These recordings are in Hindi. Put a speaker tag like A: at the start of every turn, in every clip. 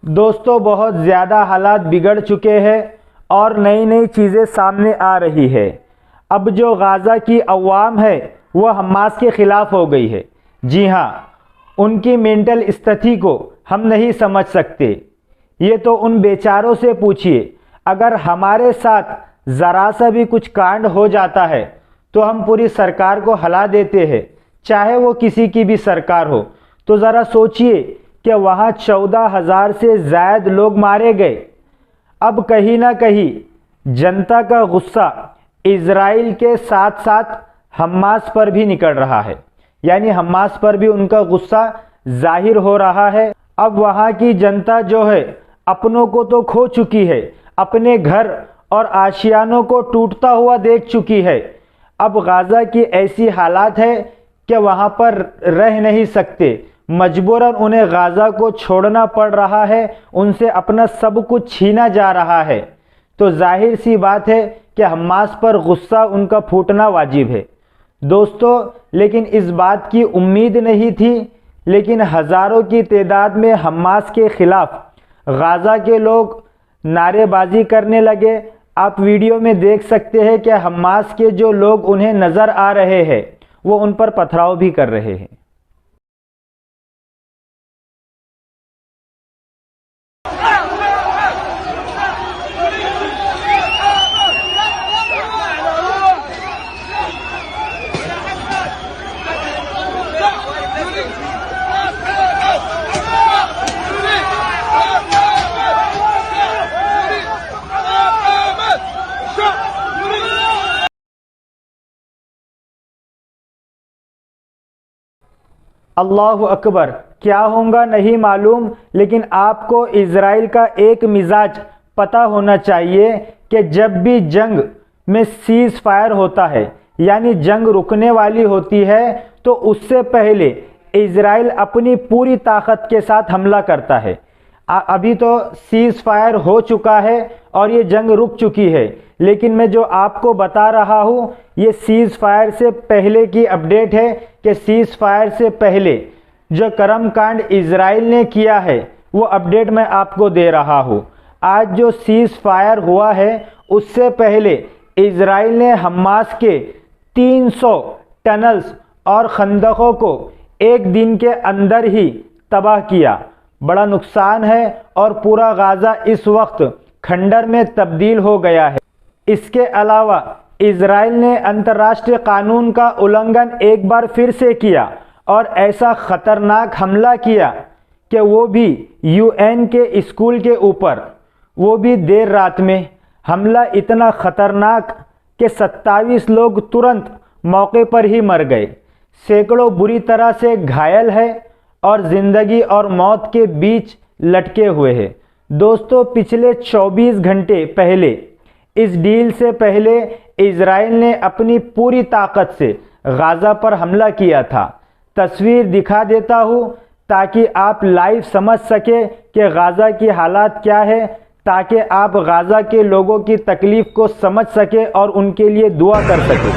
A: दोस्तों, बहुत ज़्यादा हालात बिगड़ चुके हैं और नई नई चीज़ें सामने आ रही है। अब जो गाज़ा की अवाम है वह हमास के ख़िलाफ़ हो गई है। जी हाँ, उनकी मेंटल स्थिति को हम नहीं समझ सकते। ये तो उन बेचारों से पूछिए। अगर हमारे साथ ज़रा सा भी कुछ कांड हो जाता है तो हम पूरी सरकार को हिला देते हैं, चाहे वो किसी की भी सरकार हो। तो ज़रा सोचिए कि वहाँ 14,000 से ज़्यादा लोग मारे गए। अब कहीं ना कहीं जनता का गुस्सा इज़राइल के साथ साथ हमास पर भी निकल रहा है, यानी हमास पर भी उनका गुस्सा जाहिर हो रहा है। अब वहाँ की जनता जो है अपनों को तो खो चुकी है, अपने घर और आशियानों को टूटता हुआ देख चुकी है। अब गाज़ा की ऐसी हालात है कि वहाँ पर रह नहीं सकते, मजबूरन उन्हें गाज़ा को छोड़ना पड़ रहा है, उनसे अपना सब कुछ छीना जा रहा है। तो जाहिर सी बात है कि हमास पर गुस्सा उनका फूटना वाजिब है। दोस्तों, लेकिन इस बात की उम्मीद नहीं थी, लेकिन हज़ारों की तादाद में हमास के ख़िलाफ़ गाज़ा के लोग नारेबाजी करने लगे। आप वीडियो में देख सकते हैं कि हमास के जो लोग उन्हें नज़र आ रहे हैं वो उन पर पथराव भी कर रहे हैं। अल्लाहु अकबर, क्या होगा नहीं मालूम, लेकिन आपको इज़राइल का एक मिजाज पता होना चाहिए कि जब भी जंग में सीज़ फायर होता है, यानी जंग रुकने वाली होती है, तो उससे पहले इज़राइल अपनी पूरी ताकत के साथ हमला करता है। अभी तो सीज़ फायर हो चुका है और ये जंग रुक चुकी है, लेकिन मैं जो आपको बता रहा हूँ ये सीज़ फायर से पहले की अपडेट है कि सीज़ फायर से पहले जो कर्मकांड इज़राइल ने किया है वो अपडेट मैं आपको दे रहा हूँ। आज जो सीज़ फायर हुआ है उससे पहले इज़राइल ने हमास के 300 टनल्स और खंदकों को एक दिन के अंदर ही तबाह किया। बड़ा नुकसान है और पूरा गाज़ा इस वक्त खंडर में तब्दील हो गया है। इसके अलावा इज़राइल ने अंतर्राष्ट्रीय कानून का उल्लंघन एक बार फिर से किया और ऐसा ख़तरनाक हमला किया कि वो भी यूएन के स्कूल के ऊपर, वो भी देर रात में। हमला इतना ख़तरनाक कि 27 लोग तुरंत मौके पर ही मर गए, सैकड़ों बुरी तरह से घायल है और ज़िंदगी और मौत के बीच लटके हुए हैं। दोस्तों, पिछले 24 घंटे पहले, इस डील से पहले इज़राइल ने अपनी पूरी ताकत से गाज़ा पर हमला किया था। तस्वीर दिखा देता हूँ ताकि आप लाइव समझ सके कि गाज़ा की हालात क्या है, ताकि आप गाज़ा के लोगों की तकलीफ़ को समझ सके और उनके लिए दुआ कर सके।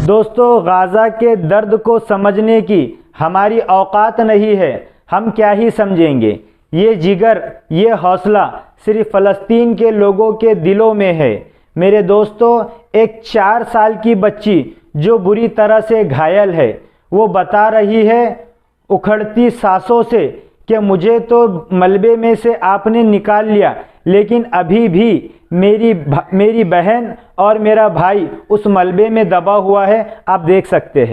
A: दोस्तों, गाज़ा के दर्द को समझने की हमारी औकात नहीं है, हम क्या ही समझेंगे। ये जिगर, ये हौसला सिर्फ फ़लस्तीन के लोगों के दिलों में है। मेरे दोस्तों, एक 4 साल की बच्ची जो बुरी तरह से घायल है, वो बता रही है उखड़ती सांसों से कि मुझे तो मलबे में से आपने निकाल लिया, लेकिन अभी भी मेरी बहन और मेरा भाई उस मलबे में दबा हुआ है। आप देख सकते हैं।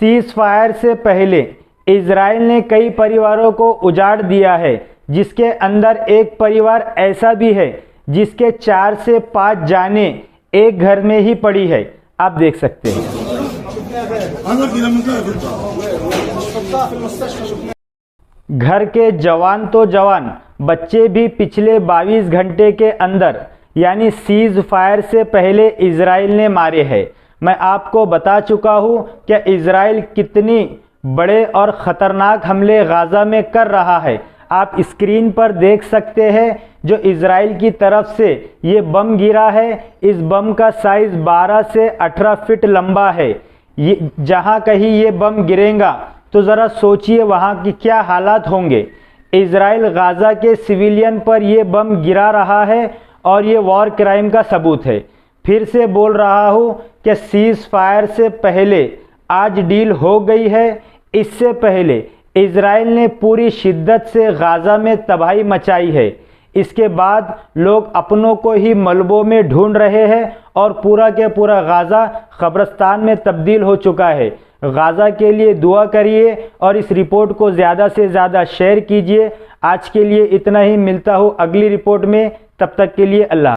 A: सीज़ फायर से पहले इज़राइल ने कई परिवारों को उजाड़ दिया है, जिसके अंदर एक परिवार ऐसा भी है जिसके 4 से 5 जाने एक घर में ही पड़ी है। आप देख सकते हैं। घर के जवान तो जवान, बच्चे भी पिछले 22 घंटे के अंदर यानी सीज फायर से पहले इजराइल ने मारे हैं। मैं आपको बता चुका हूँ कि इजराइल कितनी बड़े और ख़तरनाक हमले गाज़ा में कर रहा है। आप स्क्रीन पर देख सकते हैं जो इजराइल की तरफ से ये बम गिरा है, इस बम का साइज़ 12 से 18 फीट लंबा है। ये जहाँ कहीं ये बम गिरेगा तो ज़रा सोचिए वहाँ की क्या हालात होंगे। इजराइल गाज़ा के सिविलियन पर ये बम गिरा रहा है और ये वॉर क्राइम का सबूत है। फिर से बोल रहा हूँ कि सीज़ फायर से पहले आज डील हो गई है। इससे पहले इजराइल ने पूरी शिद्दत से गाज़ा में तबाही मचाई है। इसके बाद लोग अपनों को ही मलबों में ढूंढ रहे हैं और पूरा के पूरा गाज़ा कब्रिस्तान में तब्दील हो चुका है। गाज़ा के लिए दुआ करिए और इस रिपोर्ट को ज़्यादा से ज़्यादा शेयर कीजिए। आज के लिए इतना ही, मिलता हूँ अगली रिपोर्ट में। तब तक के लिए अल्लाह।